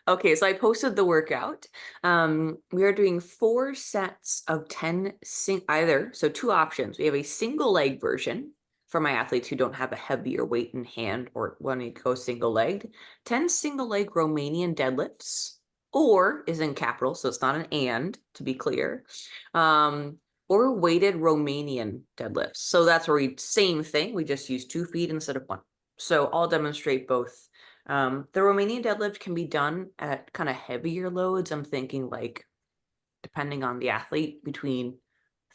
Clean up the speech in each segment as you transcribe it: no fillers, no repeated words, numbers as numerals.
Okay, so I posted the workout. We are doing 4 sets of 10 either. So 2 options. We have a single leg version for my athletes who don't have a heavier weight in hand or want to go single legged. 10 single leg Romanian deadlifts, or is in capital, so it's not an and, to be clear. Or weighted Romanian deadlifts. So that's where same thing. We just use 2 feet instead of 1. So I'll demonstrate both. The Romanian deadlift can be done at kind of heavier loads. I'm thinking like, depending on the athlete, between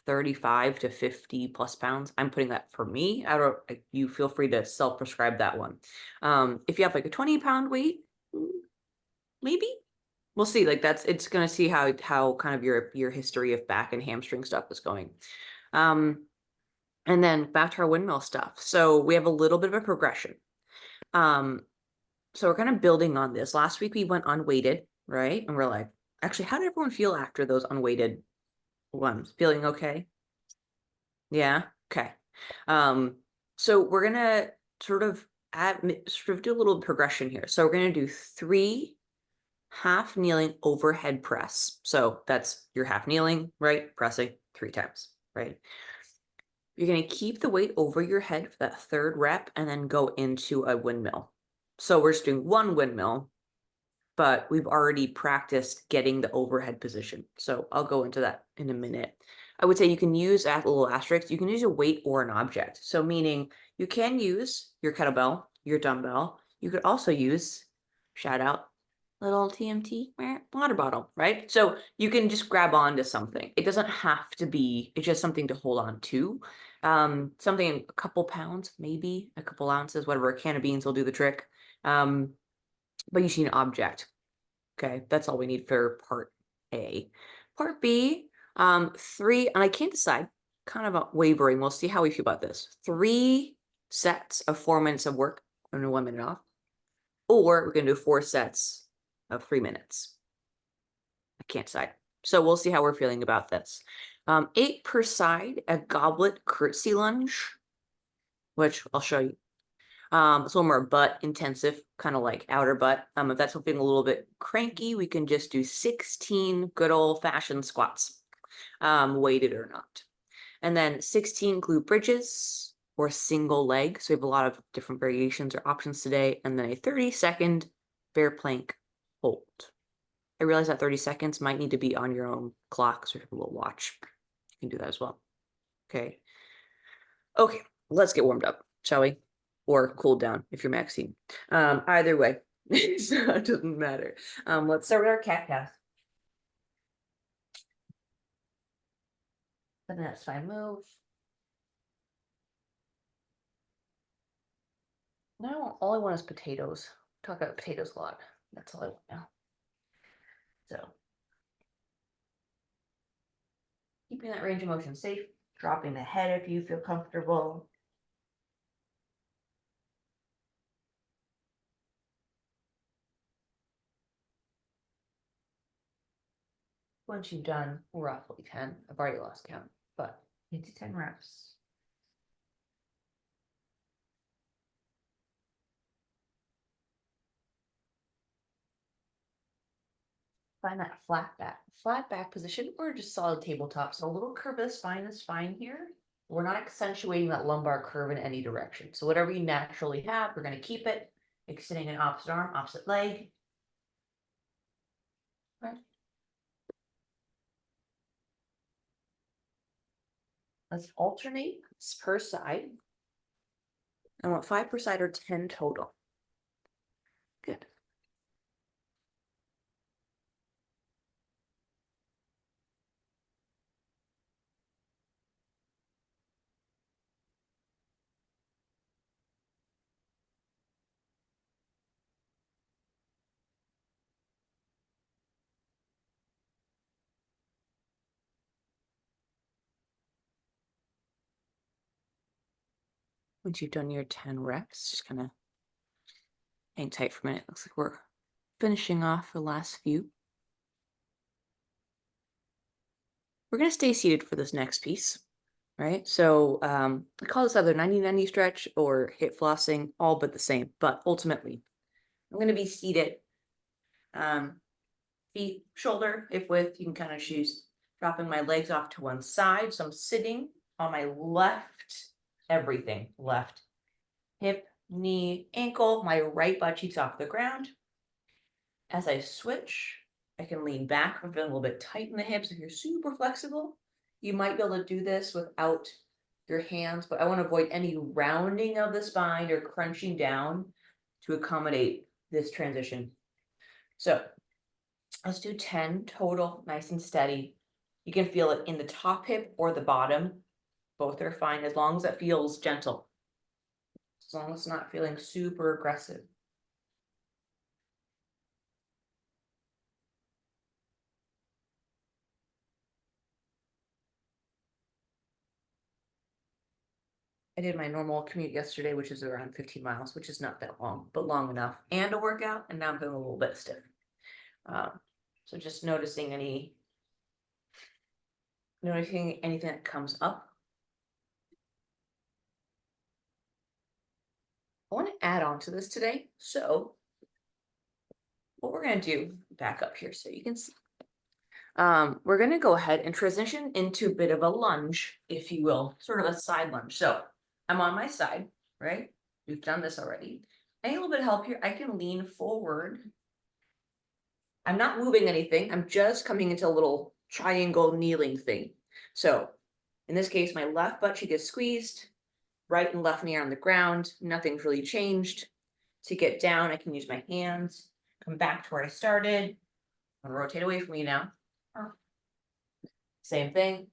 35 to 50 plus pounds. I'm putting that for me. I don't, you feel free to self-prescribe that one. If you have like a 20-pound weight, maybe we'll see. Like it's going to see how kind of your history of back and hamstring stuff is going. And then back to our windmill stuff. So we have a little bit of a progression. So we're kind of building on this. Last week we went unweighted, right? And we're like, actually, how did everyone feel after those unweighted ones? Feeling okay? Yeah. Okay. So we're gonna sort of do a little progression here. So we're gonna do 3 half kneeling overhead press. So that's your half kneeling, right? Pressing 3 times, right? You're gonna keep the weight over your head for that 3rd rep and then go into a windmill. So we're just doing 1 windmill, but we've already practiced getting the overhead position. So I'll go into that in a minute. I would say you can use, at a little asterisk, you can use a weight or an object. So meaning you can use your kettlebell, your dumbbell. You could also use, shout out, little TMT water bottle, right? So you can just grab onto something. It doesn't have to be, it's just something to hold on to. Something a couple pounds, maybe a couple ounces, whatever, a can of beans will do the trick. But you need an object. Okay, that's all we need for part A. Part B, 3, and I can't decide, kind of wavering. We'll see how we feel about this. 3 sets of 4 minutes of work and 1 minute off, or we're gonna do 4 sets of 3 minutes. I can't decide. So we'll see how we're feeling about this. 8 per side, a goblet curtsey lunge, which I'll show you. It's a little more butt intensive, kind of like outer butt. If that's feeling a little bit cranky, we can just do 16 good old fashioned squats, weighted or not. And then 16 glute bridges or single leg. So we have a lot of different variations or options today. And then a 30-second bear plank hold. I realize that 30 seconds might need to be on your own clock, so if you will watch, you can do that as well. Okay. Okay, let's get warmed up, shall we? Or cooled down if you're Maxine. Either way, so it doesn't matter. Let's start with our cat cast. Then that side move. Now all I want is potatoes. Talk about potatoes a lot. That's all I want now. So keeping that range of motion safe, dropping the head if you feel comfortable. Once you've done roughly 10, I've already lost count, but 8 to 10 reps. Find that flat back position, or just solid tabletop. So a little curve of the spine is fine here. We're not accentuating that lumbar curve in any direction. So whatever you naturally have, we're going to keep it. Extending an opposite arm, opposite leg. Right. Let's alternate per side. I want 5 per side or 10 total. Good. Once you've done your 10 reps, just kind of hang tight for a minute. Looks like we're finishing off the last few. We're going to stay seated for this next piece, right? So I call this either 90-90 stretch or hip flossing, all but the same. But ultimately, I'm going to be seated Feet, shoulder, hip width, you can kind of choose. Dropping my legs off to one side. So I'm sitting on my left, everything left. Hip, knee, ankle, my right butt cheeks off the ground. As I switch, I can lean back. I'm feeling a little bit tight in the hips. If you're super flexible, you might be able to do this without your hands, but I want to avoid any rounding of the spine or crunching down to accommodate this transition. So let's do 10 total, nice and steady. You can feel it in the top hip or the bottom. Both are fine as long as it feels gentle. As long as it's not feeling super aggressive. I did my normal commute yesterday, which is around 15 miles, which is not that long, but long enough and a workout. And now I'm feeling a little bit stiff. So just noticing anything that comes up. I want to add on to this today. So what we're going to do, back up here so you can see. We're going to go ahead and transition into a bit of a lunge, if you will, sort of a side lunge. So I'm on my side, right? We've done this already. I need a little bit of help here. I can lean forward. I'm not moving anything. I'm just coming into a little triangle kneeling thing. So in this case, my left butt cheek is squeezed, right and left knee are on the ground. Nothing's really changed. To get down, I can use my hands, come back to where I started. I'll rotate away from you now. Same thing.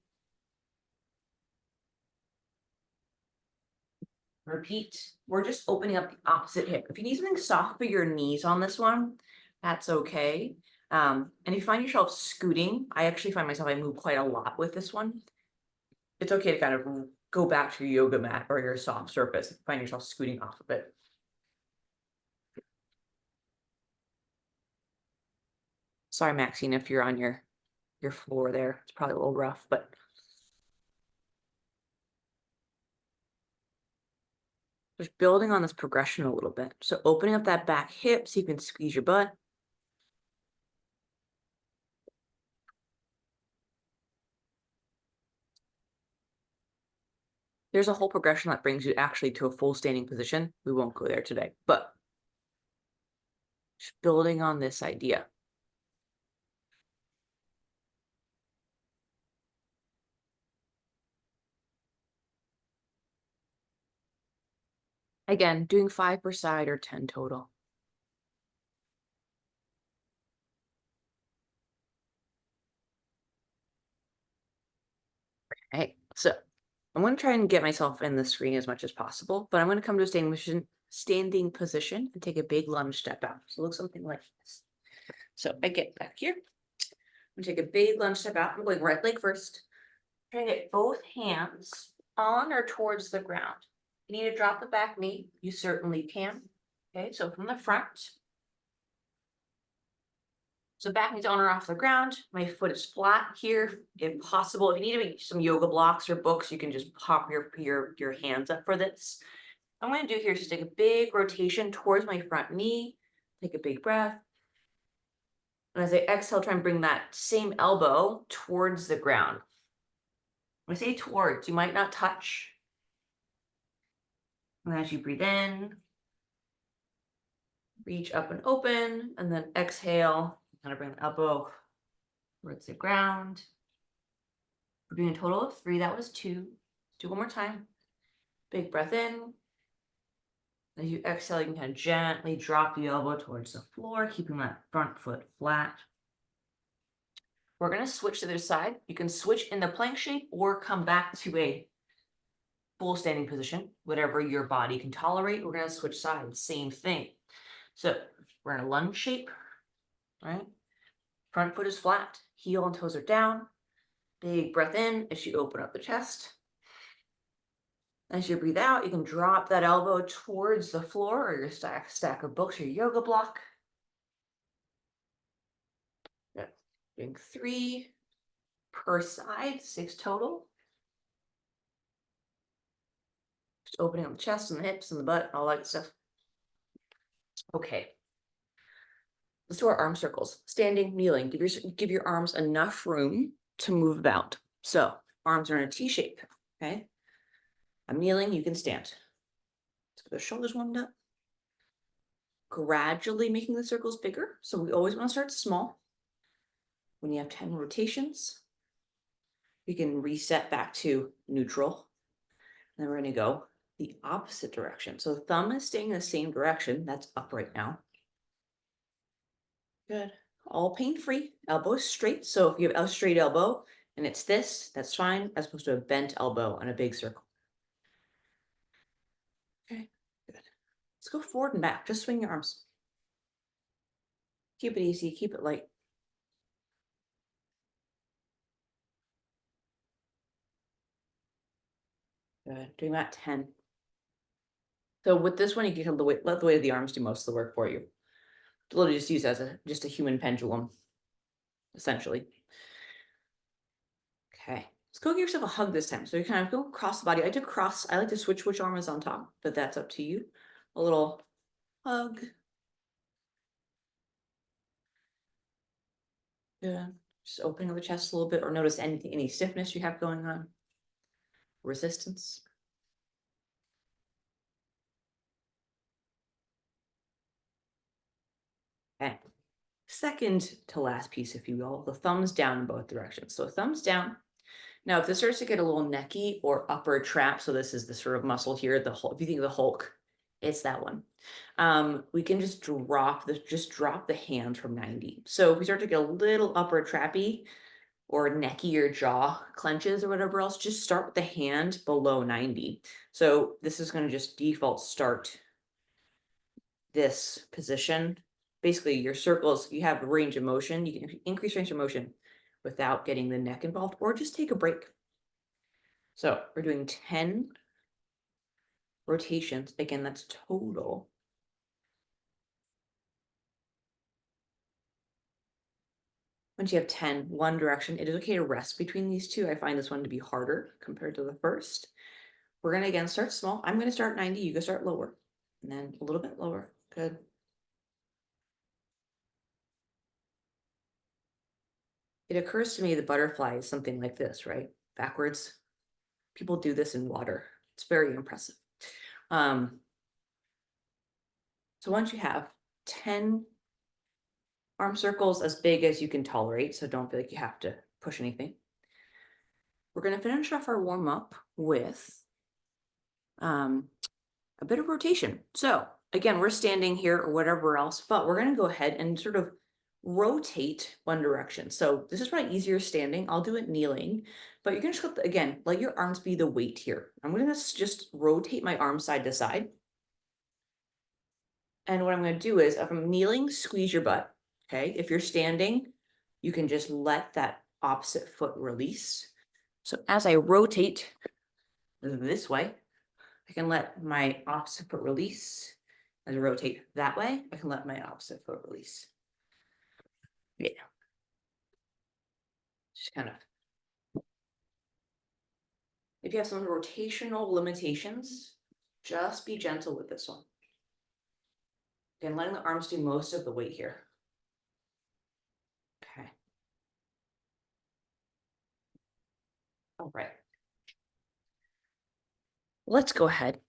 Repeat. We're just opening up the opposite hip. If you need something soft for your knees on this one, that's okay. And if you find yourself scooting, I actually find myself, I move quite a lot with this one. It's okay to kind of go back to your yoga mat or your soft surface if you find yourself scooting off of it. Sorry, Maxine, if you're on your floor there. It's probably a little rough, but just building on this progression a little bit. So opening up that back hip so you can squeeze your butt. There's a whole progression that brings you actually to a full standing position. We won't go there today, but just building on this idea. Again, doing 5 per side or 10 total. Okay, so I'm going to try and get myself in the screen as much as possible, but I'm going to come to a standing position and take a big lunge step out. So it looks something like this. So I get back here. I'm going to take a big lunge step out. I'm going right leg first. Trying to get both hands on or towards the ground. You need to drop the back knee. You certainly can. Okay, so from the front. So back knee's on or off the ground. My foot is flat here. If possible, if you need some yoga blocks or books, you can just pop your hands up for this. What I'm going to do here is just take a big rotation towards my front knee. Take a big breath. And as I exhale, try and bring that same elbow towards the ground. When I say towards, you might not touch. And as you breathe in, reach up and open, and then exhale, kind of bring the elbow towards the ground. We're doing a total of 3. That was 2. Do one more time. Big breath in. As you exhale, you can kind of gently drop the elbow towards the floor, keeping that front foot flat. We're going to switch to the other side. You can switch in the plank shape or come back to a full standing position, whatever your body can tolerate. We're going to switch sides, same thing. So we're in a lunge shape, right? Front foot is flat, heel and toes are down. Big breath in as you open up the chest. As you breathe out, you can drop that elbow towards the floor or your stack of books, your yoga block. Good. Doing 3 per side, 6 total. Just opening up the chest and the hips and the butt, all that stuff. Okay. Let's do our arm circles. Standing, kneeling. Give your arms enough room to move about. So arms are in a T shape. Okay. I'm kneeling, you can stand. Let's get the shoulders warmed up. Gradually making the circles bigger. So we always want to start small. When you have 10 rotations, we can reset back to neutral. And then we're going to go the opposite direction. So the thumb is staying in the same direction. That's up right now. Good. All pain-free. Elbow straight. So if you have a straight elbow and it's this, that's fine, as opposed to a bent elbow and a big circle. Okay, good. Let's go forward and back. Just swing your arms. Keep it easy. Keep it light. Good. Doing that 10. So with this one, you can let the weight of the arms do most of the work for you. Literally just use as just a human pendulum, essentially. Okay, let's go give yourself a hug this time. So you kind of go across the body. I like to switch which arm is on top, but that's up to you. A little hug. Yeah, just opening up the chest a little bit, or notice any stiffness you have going on. Resistance. Okay. Second to last piece, if you will, the thumbs down in both directions. So thumbs down. Now, if this starts to get a little necky or upper trap, so this is the sort of muscle here, the whole, if you think of the Hulk, it's that one. We can just drop the hand from 90. So if we start to get a little upper trappy or necky or jaw clenches or whatever else, just start with the hand below 90. So this is going to just default start this position. Basically, your circles, you have range of motion. You can increase range of motion without getting the neck involved, or just take a break. So we're doing 10 rotations. Again, that's total. Once you have 10, one direction, it is okay to rest between these two. I find this one to be harder compared to the first. We're going to, again, start small. I'm going to start 90. You can start lower. And then a little bit lower. Good. It occurs to me the butterfly is something like this, right? Backwards. People do this in water. It's very impressive. So once you have 10 arm circles as big as you can tolerate, so don't feel like you have to push anything, we're going to finish off our warm up with a bit of rotation. So again, we're standing here or whatever else, but we're going to go ahead and sort of rotate one direction. So this is probably easier standing. I'll do it kneeling, but you're going to just, again, let your arms be the weight here. I'm going to just rotate my arms side to side. And what I'm going to do is, if I'm kneeling, squeeze your butt. Okay. If you're standing, you can just let that opposite foot release. So as I rotate this way, I can let my opposite foot release. As I rotate that way, I can let my opposite foot release. Yeah. Just kind of. If you have some rotational limitations, just be gentle with this one. Again, letting the arms do most of the weight here. Okay. All right. Let's go ahead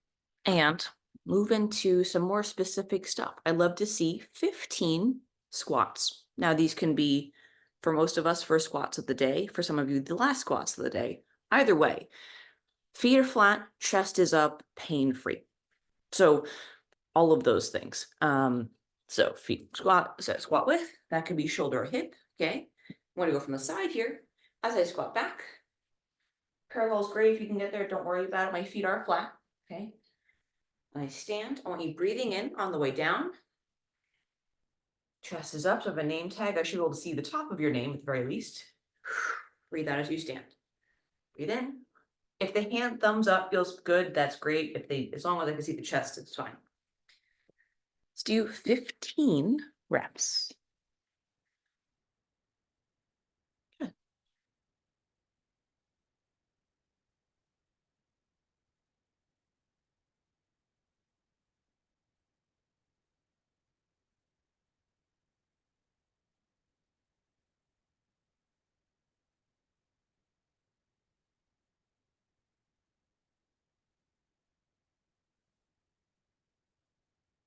and move into some more specific stuff. I'd love to see 15 squats. Now, these can be, for most of us, first squats of the day. For some of you, the last squats of the day. Either way, feet are flat, chest is up, pain-free. So all of those things. So feet squat width, that could be shoulder or hip. Okay. I want to go from the side here. As I squat back, parallel is great if you can get there. Don't worry about it. My feet are flat. Okay. When I stand, I want you breathing in on the way down. Chest is up. So I have a name tag. I should be able to see the top of your name at the very least. Breathe out as you stand. Breathe in. If the hand thumbs up feels good, that's great. As long as I can see the chest, it's fine. Let's do 15 reps. Good.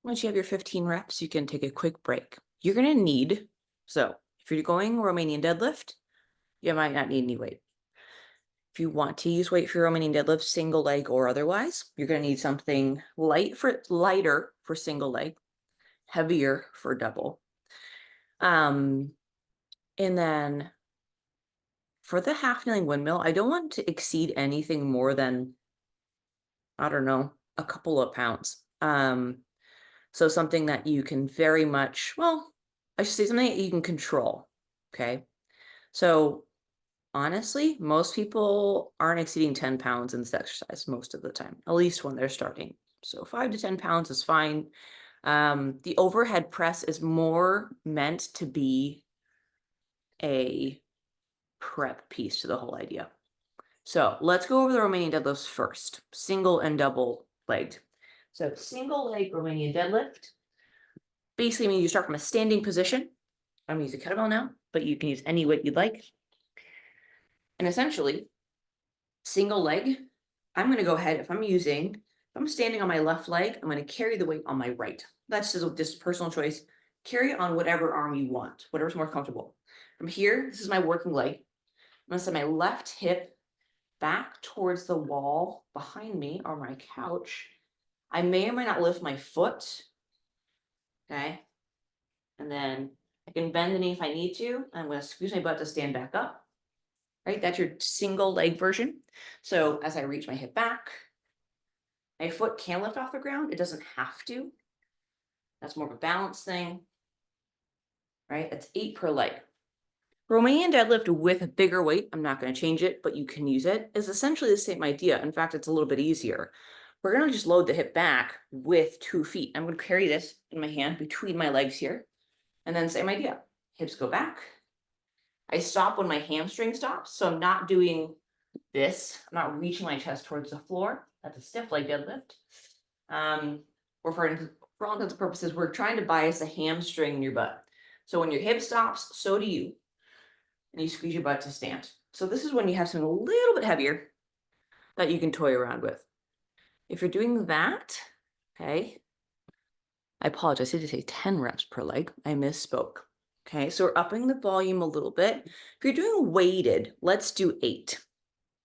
Once you have your 15 reps, you can take a quick break. You're going to need, so if you're going Romanian deadlift, you might not need any weight. If you want to use weight for your Romanian deadlift, single leg or otherwise, you're going to need something lighter for single leg, heavier for double. And then for the half kneeling windmill, I don't want to exceed anything more than, I don't know, a couple of pounds. So something that you can very much, well, I should say something that you can control. Okay. So honestly, most people aren't exceeding 10 pounds in this exercise most of the time, at least when they're starting. So 5 to 10 pounds is fine. The overhead press is more meant to be a prep piece to the whole idea. So let's go over the Romanian deadlifts first, single and double legged. So single leg Romanian deadlift basically means you start from a standing position. I'm going to use a kettlebell now, but you can use any weight you'd like. And essentially, single leg, I'm going to go ahead, if I'm standing on my left leg, I'm going to carry the weight on my right. That's just personal choice. Carry it on whatever arm you want, whatever's more comfortable. From here, this is my working leg. I'm going to set my left hip back towards the wall behind me or my couch. I may or may not lift my foot. Okay. And then I can bend the knee if I need to. I'm going to squeeze my butt to stand back up. Right? That's your single leg version. So as I reach my hip back, my foot can lift off the ground. It doesn't have to. That's more of a balance thing. Right? That's 8 per leg. Romanian deadlift with a bigger weight, I'm not going to change it, but you can use it, is essentially the same idea. In fact, it's a little bit easier. We're going to just load the hip back with 2 feet. I'm going to carry this in my hand between my legs here. And then same idea. Hips go back. I stop when my hamstring stops. So I'm not doing this. I'm not reaching my chest towards the floor. That's a stiff leg deadlift. Or for all intents and purposes, we're trying to bias the hamstring in your butt. So when your hip stops, so do you. And you squeeze your butt to stand. So this is when you have something a little bit heavier that you can toy around with. If you're doing that, okay, I apologize, I did say 10 reps per leg. I misspoke. Okay, so we're upping the volume a little bit. If you're doing weighted, let's do 8.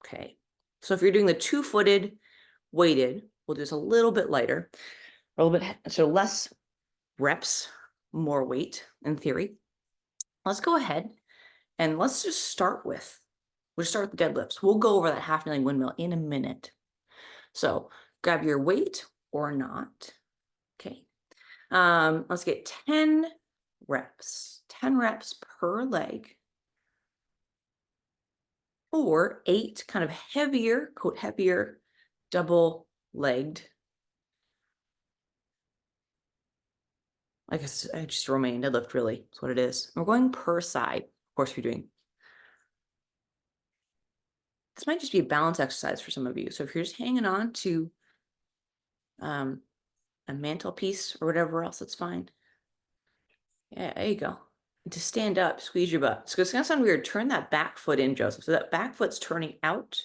Okay, so if you're doing the 2-footed weighted, we'll do this a little bit lighter, a little bit, so less reps, more weight in theory. Let's go ahead and let's just start with, we'll start with the deadlifts. We'll go over that half kneeling windmill in a minute. So grab your weight or not. Okay. Let's get 10 reps per leg, or 8 kind of heavier, quote, heavier double legged. I guess I just Romanian deadlift, really. That's what it is. We're going per side. Of course, we're doing. This might just be a balance exercise for some of you. So if you're just hanging on to a mantelpiece or whatever else, that's fine. Yeah, there you go. And to stand up, squeeze your butt. So it's gonna sound weird. Turn that back foot in, Joseph. So that back foot's turning out.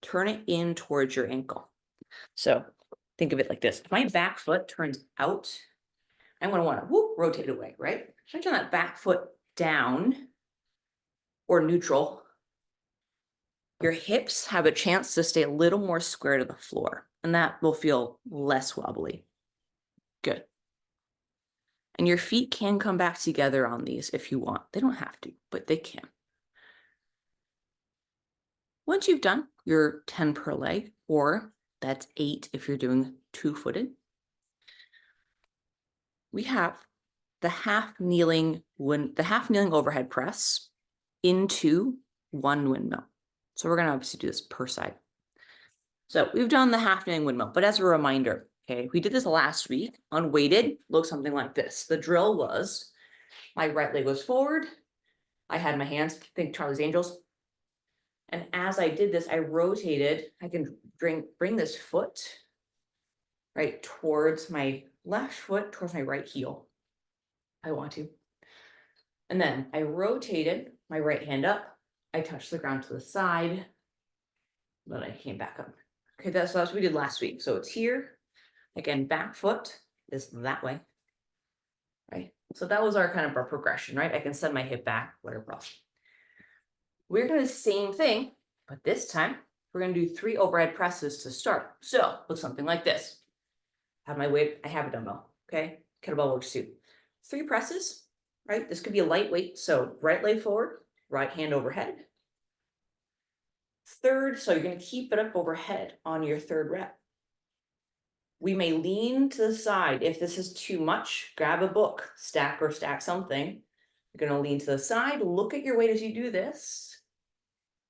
Turn it in towards your ankle. So think of it like this. If my back foot turns out, I'm gonna wanna rotate away, right? If I turn that back foot down or neutral, your hips have a chance to stay a little more square to the floor, and that will feel less wobbly. Good. And your feet can come back together on these if you want. They don't have to, but they can. Once you've done your 10 per leg, or that's 8 if you're doing 2-footed, we have the half kneeling overhead press into 1 windmill. So we're going to obviously do this per side. So we've done the half kneeling windmill, but as a reminder, okay, we did this last week. Unweighted, looked something like this. The drill was my right leg was forward. I had my hands, think Charlie's Angels. And as I did this, I rotated. I can bring this foot right towards my left foot, towards my right heel. I want to. And then I rotated my right hand up. I touched the ground to the side, but I came back up. Okay, that's what we did last week. So it's here. Again, back foot is that way, right? So that was our kind of our progression, right? I can send my hip back, whatever else. We're doing the same thing, but this time we're going to do 3 overhead presses to start. So look something like this. Have my weight, I have a dumbbell, okay? Kettlebell works too. 3 presses, right? This could be a lightweight. So right leg forward, right hand overhead. Third, so you're going to keep it up overhead on your 3rd rep. We may lean to the side. If this is too much, grab a book, stack something. You're going to lean to the side, look at your weight as you do this.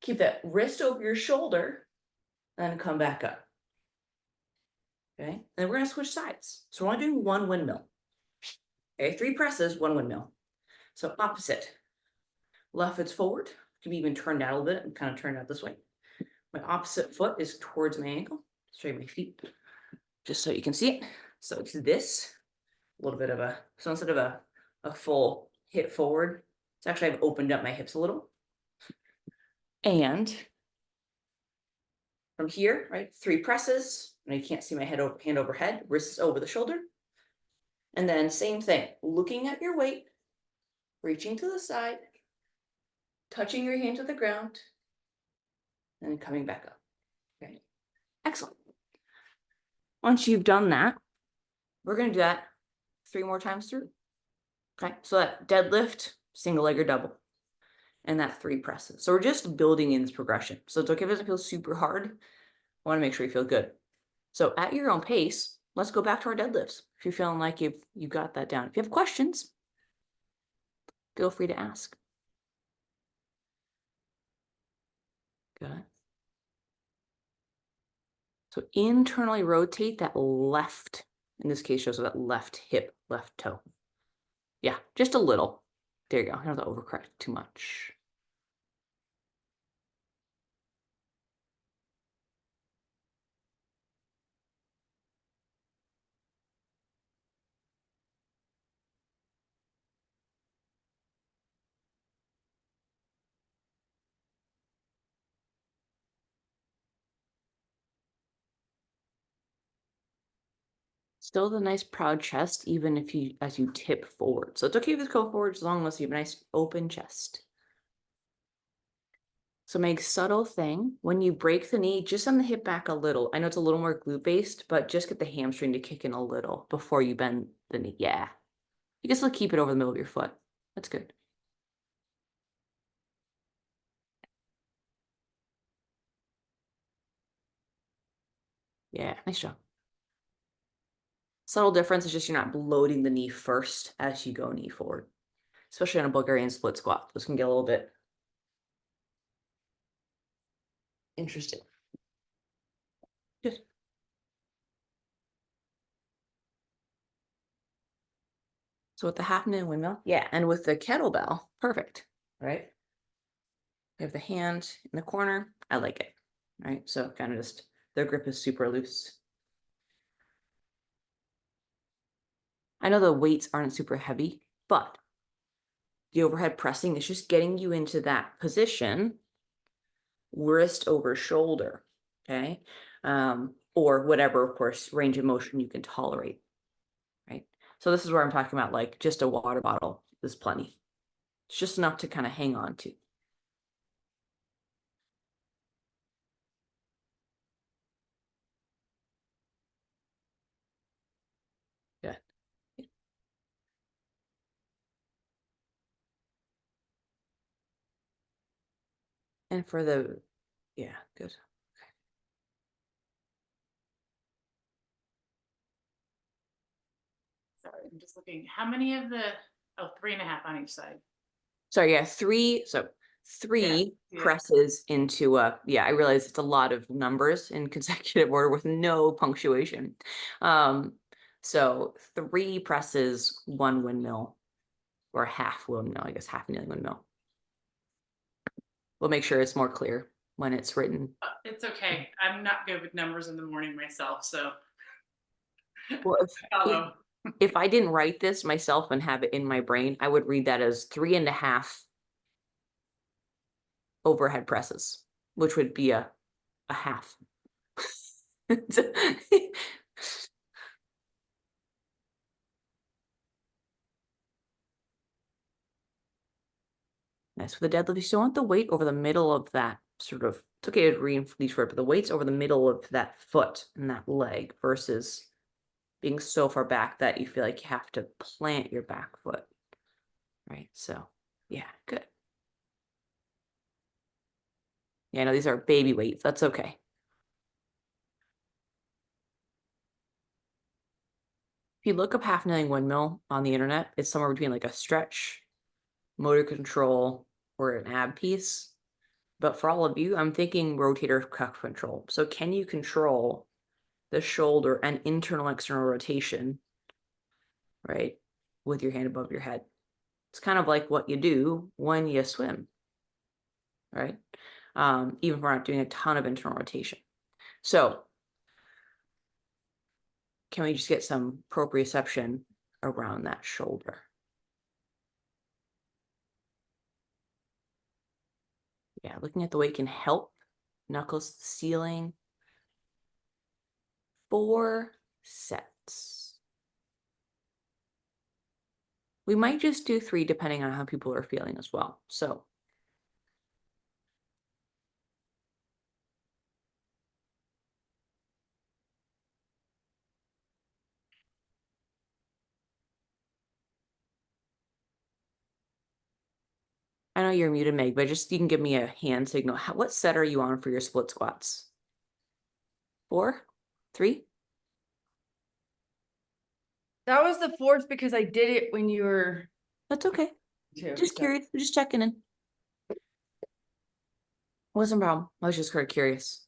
Keep that wrist over your shoulder, and come back up. Okay, then we're going to switch sides. So we're only doing 1 windmill. Okay, 3 presses, 1 windmill. So opposite. Left foot's forward. Can be even turned out a little bit and kind of turned out this way. My opposite foot is towards my ankle. Straighten my feet, just so you can see it. So it's this, a little bit of a, so instead of a full hip forward, it's actually, I've opened up my hips a little. And from here, right, 3 presses. And you can't see my hand overhead, wrists over the shoulder. And then same thing, looking at your weight, reaching to the side, touching your hand to the ground, and then coming back up. Okay, excellent. Once you've done that, we're going to do that 3 more times through. Okay, so that deadlift, single leg or double, and that 3 presses. So we're just building in this progression. So it's okay if it doesn't feel super hard. I want to make sure you feel good. So at your own pace, let's go back to our deadlifts. If you're feeling like you've got that down. If you have questions, feel free to ask. Good. So internally rotate that left, in this case shows that left hip, left toe. Yeah, just a little. There you go. I don't have to overcorrect too much. Still the nice proud chest, even if you, as you tip forward. So it's okay if you go forward as long as you have a nice open chest. So make subtle thing. When you break the knee, just send the hip back a little. I know it's a little more glute based, but just get the hamstring to kick in a little before you bend the knee. Yeah. You can still keep it over the middle of your foot. That's good. Yeah, nice job. Subtle difference is just you're not bloating the knee first as you go knee forward, especially on a Bulgarian split squat. This can get a little bit interesting. Good. So with the half minute windmill, yeah, and with the kettlebell, perfect, right? We have the hand in the corner. I like it, right? So kind of just, their grip is super loose. I know the weights aren't super heavy, but the overhead pressing is just getting you into that position, wrist over shoulder, okay? Or whatever, of course, range of motion you can tolerate, right? So this is where I'm talking about like just a water bottle is plenty. It's just enough to kind of hang on to. Good. And for the, yeah, good. Sorry, I'm just looking. How many of the, oh, 3.5 on each side. Sorry, yeah, 3, so 3 Yeah. presses into a, yeah, I realize it's a lot of numbers in consecutive order with no punctuation. So 3 presses, 1 windmill, or half windmill, I guess half kneeling windmill. We'll make sure it's more clear when it's written. It's okay. I'm not good with numbers in the morning myself, so Well, follow. if I didn't write this myself and have it in my brain, I would read that as 3.5 overhead presses, which would be a half. Nice. With the deadlift, you still want the weight over the middle of that sort of, it's okay to reach for it, but the weight's over the middle of that foot and that leg versus being so far back that you feel like you have to plant your back foot. Right. So yeah, good. Yeah, no, these are baby weights. That's okay. If you look up half kneeling windmill on the internet, it's somewhere between like a stretch, motor control, or an ab piece. But for all of you, I'm thinking rotator cuff control. So can you control the shoulder and internal external rotation, right, with your hand above your head? It's kind of like what you do when you swim, right? Even if we're not doing a ton of internal rotation. So can we just get some proprioception around that shoulder? Yeah, looking at the weight can help. Knuckles to the ceiling. 4 sets. We might just do 3 depending on how people are feeling as well. So I know you're muted, Meg, but just you can give me a hand signal. What set are you on for your split squats? 4? 3? That was the 4th because I did it when you were That's okay. too. Just curious. Just checking in. Wasn't a problem. I was just kind of curious.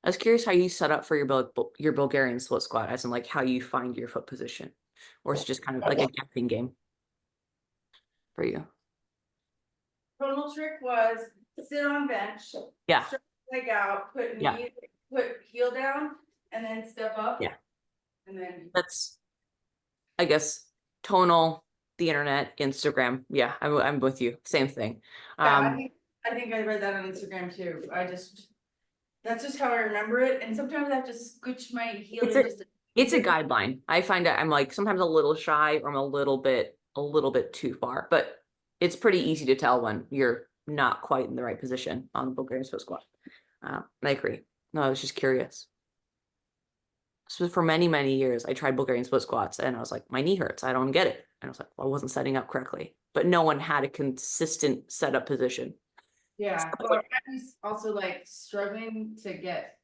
I was curious how you set up for your Bulgarian split squat, as in like how you find your foot position, or it's just kind of like a guessing game for you. Tonal trick was sit on bench, Yeah. stretch leg out, put Yeah. knee, put heel down, and then step up. Yeah. And then That's, I guess, tonal, the internet, Instagram. Yeah, I'm with you. Same thing. yeah, I think I read that on Instagram too. That's just how I remember it. And sometimes I have to scooch my heel in just It's a guideline. I find that I'm like sometimes a little shy or I'm a little bit too far, but it's pretty easy to tell when you're not quite in the right position on the Bulgarian split squat. I agree. No, I was just curious. So for many, many years, I tried Bulgarian split squats and I was like, my knee hurts. I don't get it. And I was like, well, I wasn't setting up correctly, but no one had a consistent setup position. Yeah, well, I was also like struggling to get,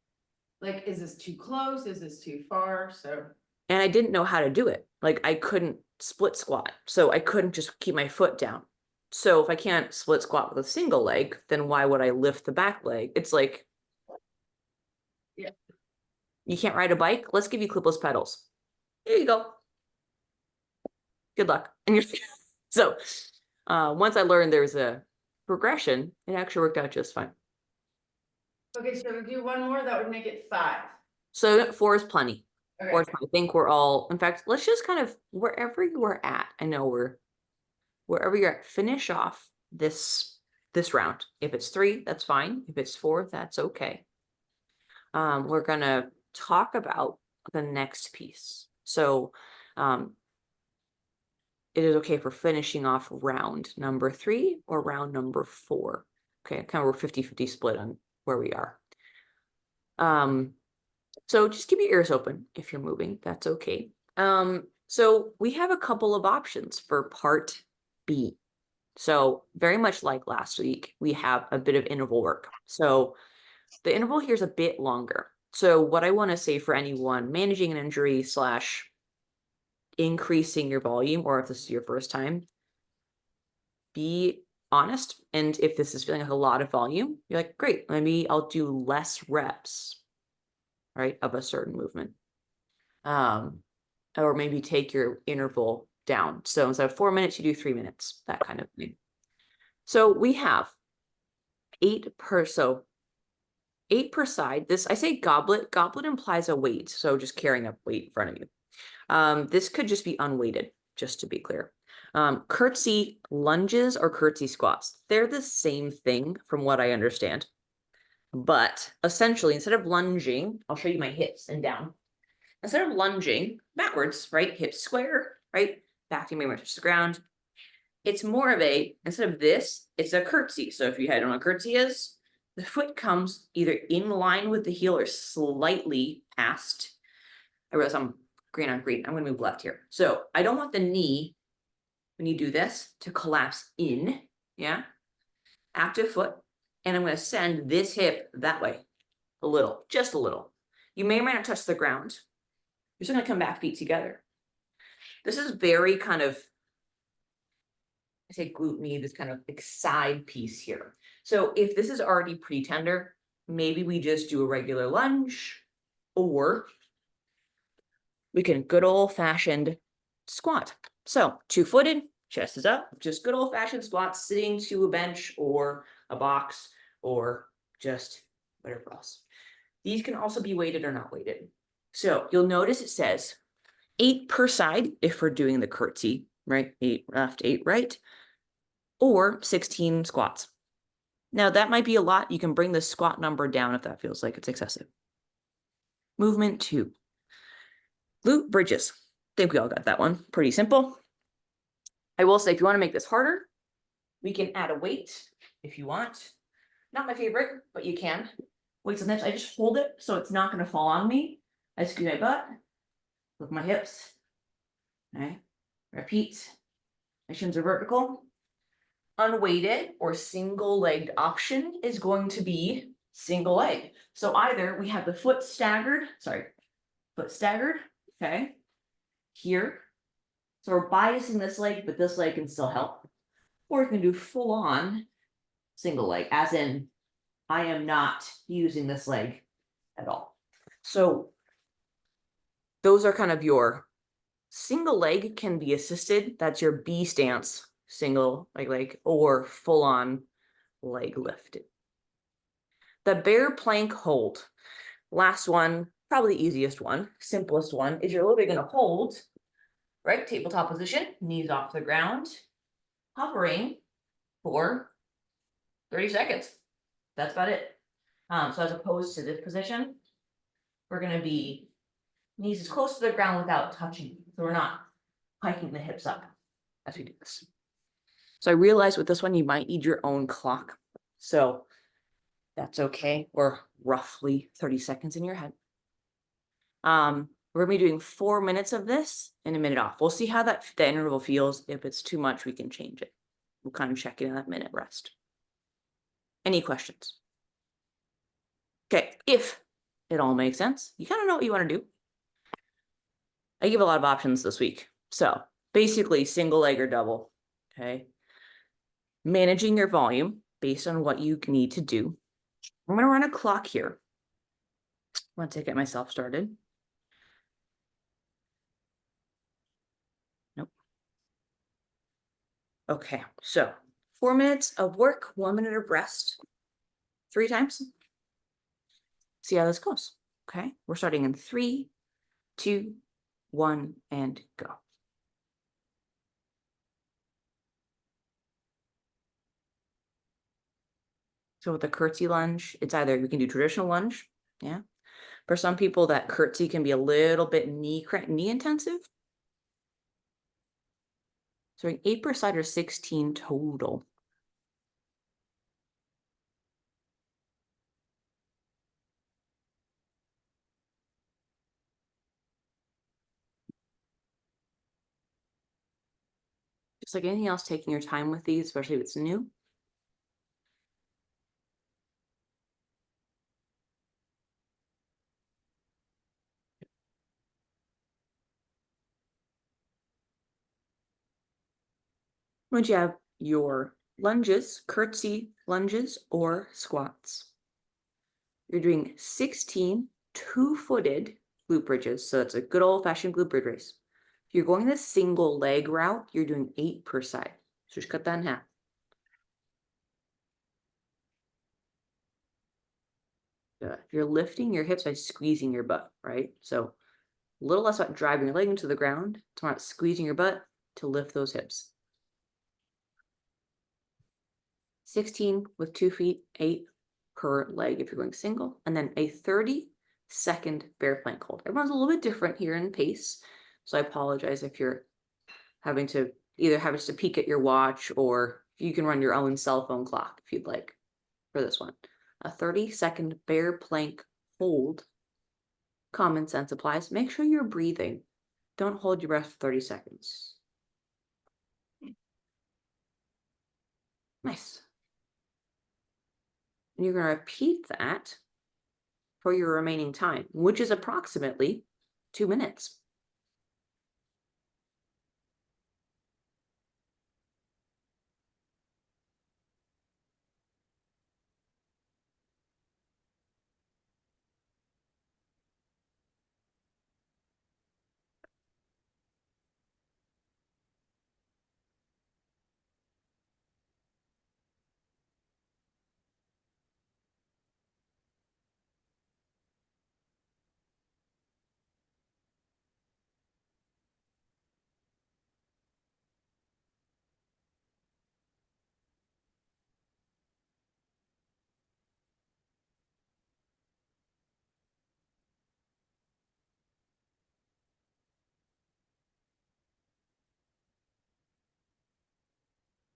like, is this too close? Is this too far? So. And I didn't know how to do it. Like I couldn't split squat. So I couldn't just keep my foot down. So if I can't split squat with a single leg, then why would I lift the back leg? It's like, yeah, you can't ride a bike? Let's give you clipless pedals. Here you go. Good luck. And you're so once I learned there's a progression, it actually worked out just fine. okay, so we do one more, that would make it 5. So 4 is plenty. Okay. 4 is plenty. I think we're all, in fact, let's just kind of wherever you are at. I know wherever you're at, finish off this round. If it's 3, that's fine. If it's 4, that's okay. We're gonna talk about the next piece. So it is okay for finishing off round number 3 or round number 4. Okay, kind of we're 50-50 split on where we are. So just keep your ears open if you're moving, that's okay. So we have a couple of options for part B. So very much like last week, we have a bit of interval work. So the interval here is a bit longer. So what I want to say for anyone managing an injury / increasing your volume, or if this is your first time, be honest. And if this is feeling like a lot of volume, you're like, great, maybe I'll do less reps, right, of a certain movement. Or maybe take your interval down. So instead of 4 minutes, you do 3 minutes, that kind of thing. So we have 8 per side. This, I say goblet. Goblet implies a weight. So just carrying a weight in front of you. This could just be unweighted, just to be clear. Curtsey lunges or curtsey squats. They're the same thing from what I understand. But essentially, instead of lunging, I'll show you my hips and down. Instead of lunging backwards, right? Hips square, right? Back to me, touch the ground. It's more of a, instead of this, it's a curtsey. So if you don't know what curtsey is, the foot comes either in line with the heel or slightly past. I realize I'm green on green. I'm going to move left here. So I don't want the knee, when you do this, to collapse in. Yeah. Active foot. And I'm going to send this hip that way a little, just a little. You may or may not touch the ground. You're just going to come back feet together. This is very kind of, I say glute med, this kind of like side piece here. So if this is already pretty tender, maybe we just do a regular lunge, or we can good old fashioned squat. So 2-footed, chest is up, just good old fashioned squat, sitting to a bench or a box or just whatever else. These can also be weighted or not weighted. So you'll notice it says 8 per side if we're doing the curtsey, right? 8 left, 8 right, or 16 squats. Now that might be a lot. You can bring the squat number down if that feels like it's excessive. Movement 2. Glute bridges. I think we all got that one. Pretty simple. I will say, if you want to make this harder, we can add a weight if you want. Not my favorite, but you can. Weights on this. I just hold it so it's not going to fall on me. I squeeze my butt, lift my hips. Okay. Repeat. My shins are vertical. Unweighted or single-legged option is going to be single leg. So either we have the foot staggered, okay, here. So we're biasing this leg, but this leg can still help. Or you can do full-on single leg, as in I am not using this leg at all. So those are kind of your single leg can be assisted. That's your B stance, single leg, or full-on leg lifted. The bear plank hold. Last one, probably the easiest one, simplest one, is you're literally going to hold, right? Tabletop position, knees off the ground, hovering for 30 seconds. That's about it. So as opposed to this position, we're going to be knees as close to the ground without touching. So we're not hiking the hips up as we do this. So I realized with this one, you might need your own clock. So that's okay. Or roughly 30 seconds in your head. We're gonna be doing 4 minutes of this and a minute off. We'll see how the interval feels. If it's too much, we can change it. We'll kind of check in on that minute rest. Any questions? Okay, if it all makes sense, you kind of know what you want to do. I give a lot of options this week. So basically single leg or double, okay? Managing your volume based on what you need to do. I'm gonna run a clock here. Once I get myself started. Nope. Okay, so 4 minutes of work, 1 minute of rest, 3 times. See how this goes. Okay, we're starting in 3, 2, 1, and go. So with the curtsey lunge, it's either we can do traditional lunge, yeah. For some people, that curtsey can be a little bit knee intensive. So 8 per side or 16 total. Just like anything else, taking your time with these, especially if it's new. Once you have your lunges, curtsey lunges or squats, you're doing 16 2-footed glute bridges. So that's a good old fashioned glute bridge race. If you're going the single leg route, you're doing 8 per side. So just cut that in half. Good. If you're lifting your hips by squeezing your butt, right? So a little less about driving your leg into the ground. It's more about squeezing your butt to lift those hips. 16 with 2 feet, 8 per leg if you're going single, and then a 30-second bear plank hold. Everyone's a little bit different here in pace, so I apologize if you're having to either have just a peek at your watch, or you can run your own cell phone clock if you'd like for this one. A 30-second bear plank hold. Common sense applies. Make sure you're breathing. Don't hold your breath for 30 seconds. Nice. And you're going to repeat that for your remaining time, which is approximately 2 minutes.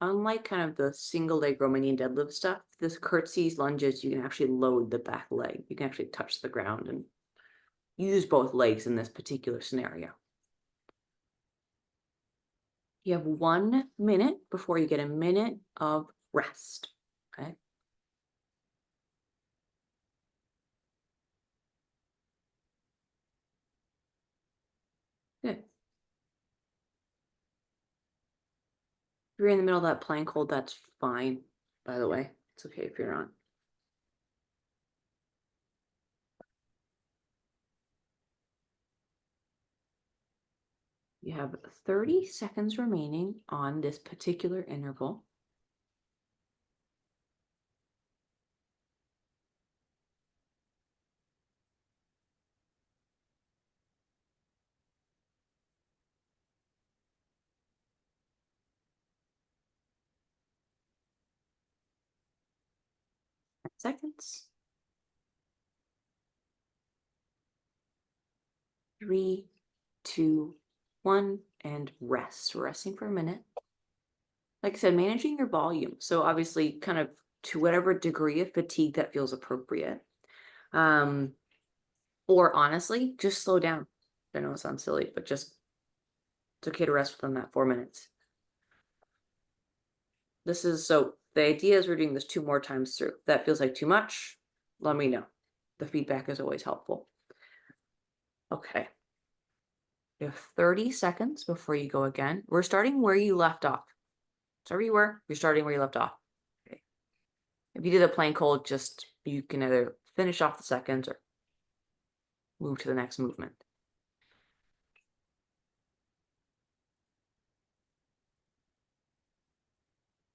Unlike kind of the single leg Romanian deadlift stuff, this curtseys, lunges, you can actually load the back leg. You can actually touch the ground and use both legs in this particular scenario. You have 1 minute before you get a minute of rest. Okay. Good. If you're in the middle of that plank hold, that's fine, by the way. It's okay if you're not. You have 30 seconds remaining on this particular interval. Seconds. 3, 2, 1, and rest. Resting for a minute. Like I said, managing your volume. So obviously kind of to whatever degree of fatigue that feels appropriate. Or honestly, just slow down. I know it sounds silly, but just it's okay to rest within that 4 minutes. So the idea is we're doing this 2 more times through. If that feels like too much, let me know. The feedback is always helpful. Okay. You have 30 seconds before you go again. We're starting where you left off. So where you were, you're starting where you left off. Okay. If you did a plank hold, just you can either finish off the seconds or move to the next movement.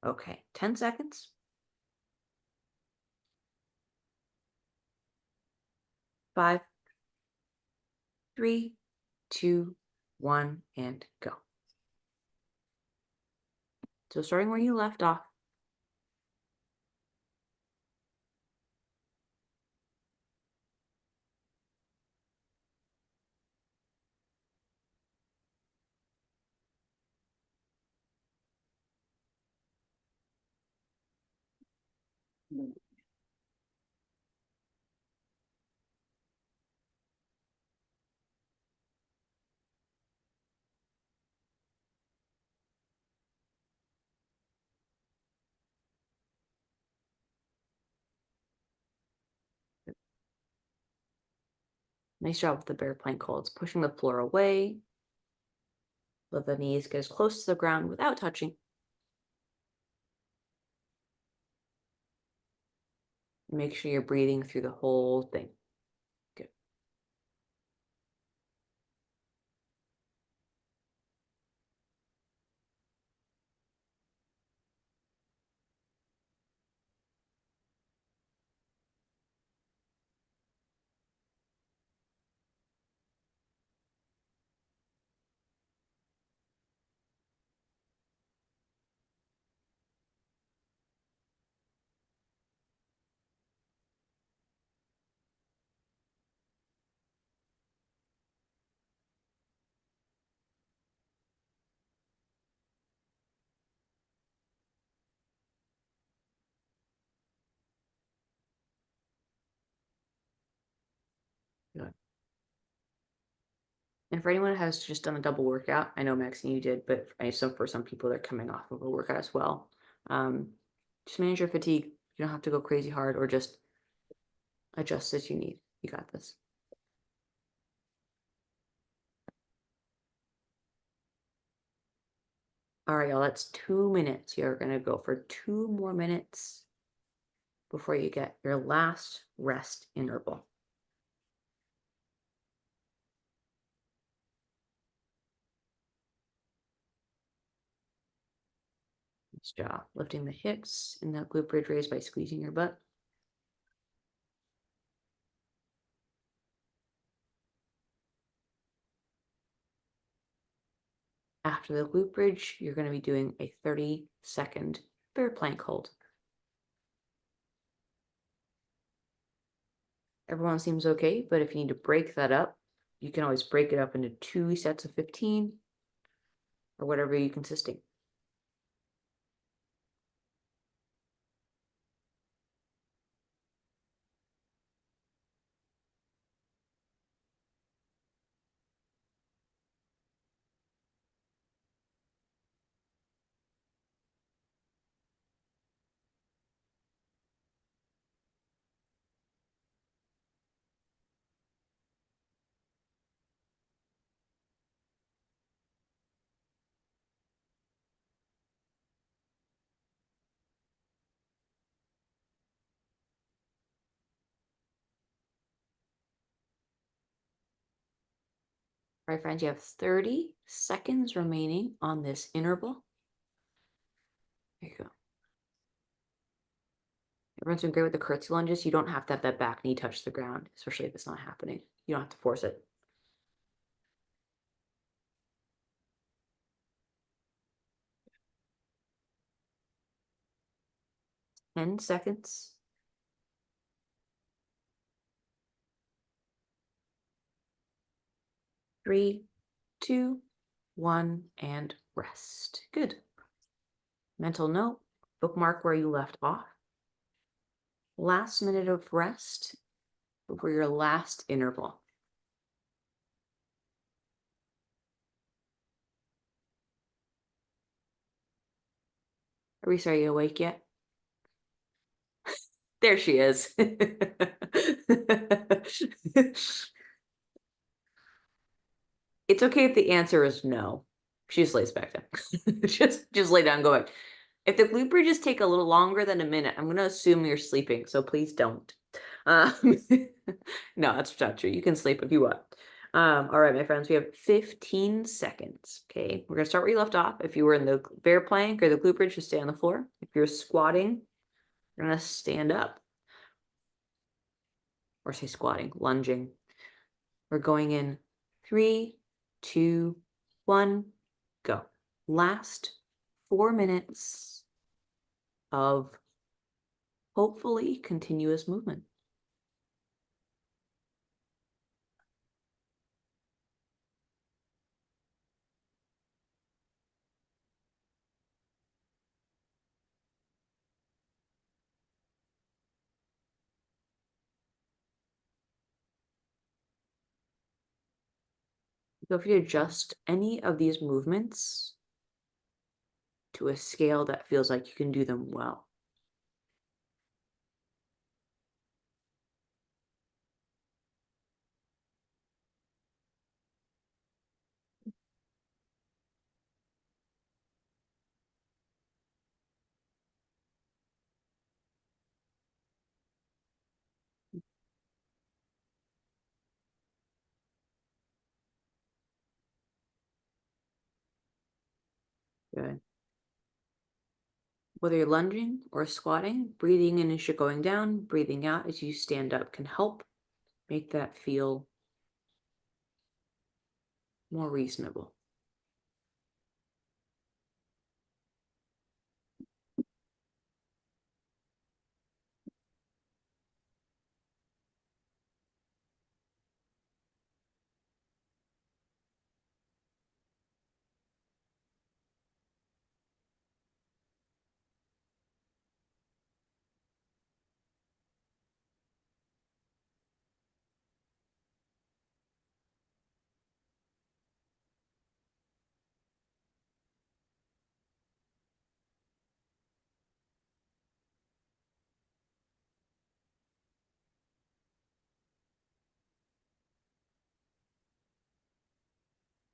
Okay, 10 seconds. 5, 3, 2, 1, and go. So starting where you left off. Nice job with the bear plank holds, pushing the floor away. Let the knees get as close to the ground without touching. Make sure you're breathing through the whole thing. Good. And for anyone who has just done a double workout, I know Maxine you did, but I so for some people they're coming off of a workout as well. Just manage your fatigue. You don't have to go crazy hard or just adjust as you need. You got this. All right, y'all, that's 2 minutes. You're gonna go for 2 more minutes before you get your last rest interval. Nice job. Lifting the hips in that glute bridge raise by squeezing your butt. After the glute bridge, you're going to be doing a 30-second bear plank hold. Everyone seems okay, but if you need to break that up, you can always break it up into 2 sets of 15 or whatever you can sustain. All right, friends, you have 30 seconds remaining on this interval. There you go. Everyone's doing great with the curtsey lunges. You don't have to have that back knee touch the ground, especially if it's not happening. You don't have to force it. 10 seconds. 3, 2, 1, and rest. Good. Mental note, bookmark where you left off. Last minute of rest before your last interval. Are you awake yet? There she is. It's okay if the answer is no. She just lays back down. just lay down and go back. If the glute bridges take a little longer than a minute, I'm gonna assume you're sleeping, so please don't. Um, no, that's not true. You can sleep if you want. All right, my friends, we have 15 seconds. Okay, we're gonna start where you left off. If you were in the bear plank or the glute bridge, just stay on the floor. If you're squatting, you're gonna stand up. Or say squatting, lunging. We're going in 3, 2, 1, go. Last 4 minutes of hopefully continuous movement. So if you adjust any of these movements to a scale that feels like you can do them well. Good. Whether you're lunging or squatting, breathing in as you're going down, breathing out as you stand up can help make that feel more reasonable.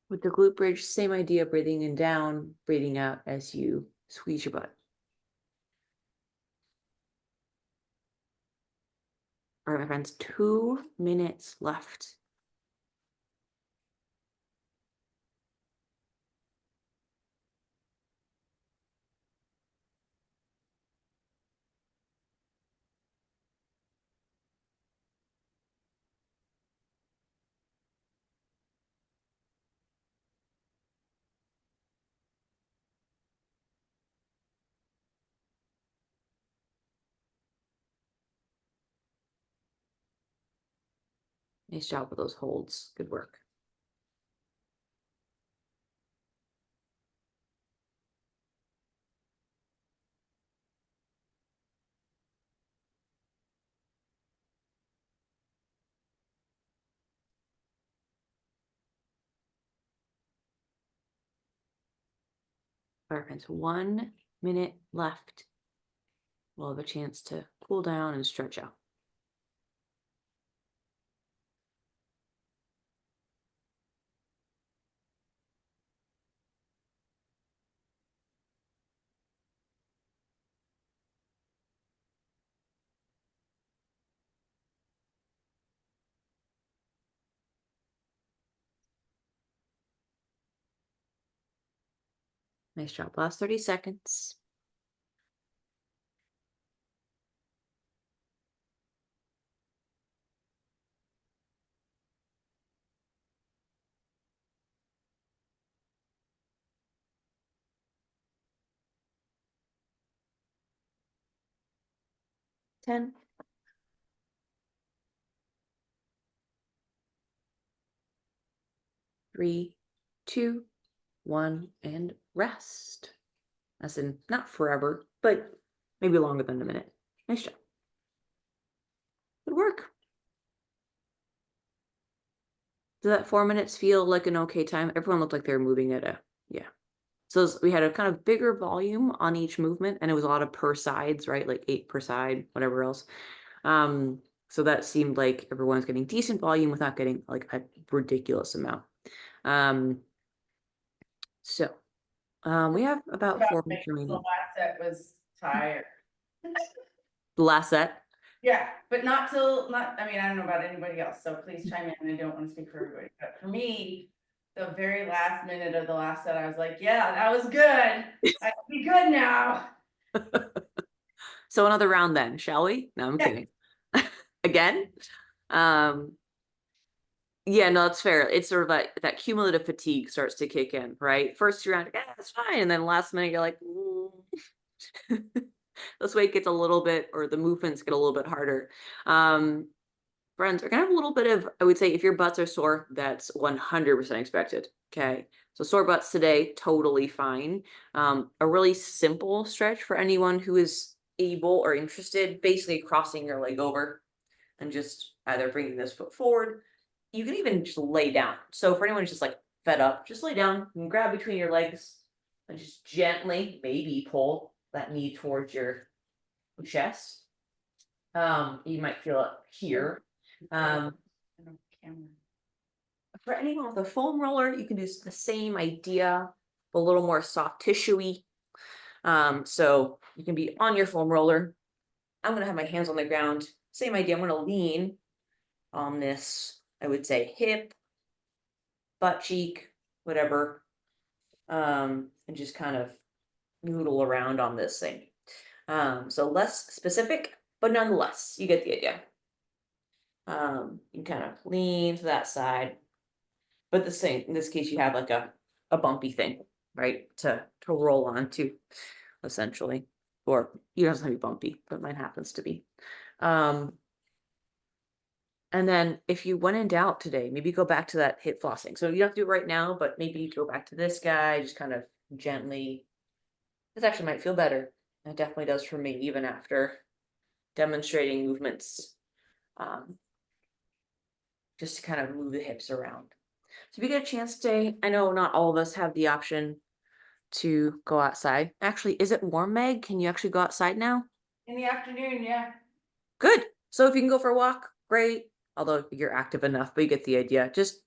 With the glute bridge, same idea, breathing in down, breathing out as you squeeze your butt. All right, my friends, 2 minutes left. Nice job with those holds. Good work. All right, friends, 1 minute left. We'll have a chance to cool down and stretch out. Nice job. Last 30 seconds. Ten. 3, 2, 1, and rest. As in, not forever, but maybe longer than a minute. Nice job. Good work. Does that 4 minutes feel like an okay time? Everyone looked like they were moving at a, yeah. So we had a kind of bigger volume on each movement, and it was a lot of per sides, right? Like 8 per side, whatever else. So that seemed like everyone's getting decent volume without getting like a ridiculous amount. So we have about 4 minutes The remaining. last set was tired. The last set. Yeah, but not, I mean, I don't know about anybody else, so please chime in. I don't want to speak for everybody, but for me, the very last minute of the last set, I was like, yeah, that was good. I can be good now. So another round then, shall we? No, I'm kidding. Again? Yeah, no, that's fair. It's sort of like that cumulative fatigue starts to kick in, right? First round, yeah, that's fine. And then last minute, you're like, this way it gets a little bit, or the movements get a little bit harder. Friends are gonna have a little bit of, I would say, if your butts are sore, that's 100% expected. Okay. So sore butts today, totally fine. A really simple stretch for anyone who is able or interested, basically crossing your leg over and just either bringing this foot forward. You can even just lay down. So for anyone who's just like fed up, just lay down and grab between your legs and just gently, maybe pull that knee towards your chest. You might feel it here. For anyone with a foam roller, you can do the same idea, a little more soft tissue-y. So you can be on your foam roller. I'm gonna have my hands on the ground. Same idea. I'm gonna lean on this, I would say, hip, butt cheek, whatever, and just kind of noodle around on this thing. So less specific, but nonetheless, you get the idea. You kind of lean to that side, but the same, in this case, you have like a bumpy thing, right, to roll onto, essentially, or you don't have to be bumpy, but mine happens to be. And then if you went in doubt today, maybe go back to that hip flossing. So you don't have to do it right now, but maybe you go back to this guy, just kind of gently. This actually might feel better. It definitely does for me, even after demonstrating movements. Just to kind of move the hips around. So if you get a chance today, I know not all of us have the option to go outside. Actually, is it warm, Meg? Can you actually go outside now? In the afternoon, yeah. Good. So if you can go for a walk, great. Although you're active enough, but you get the idea. Just,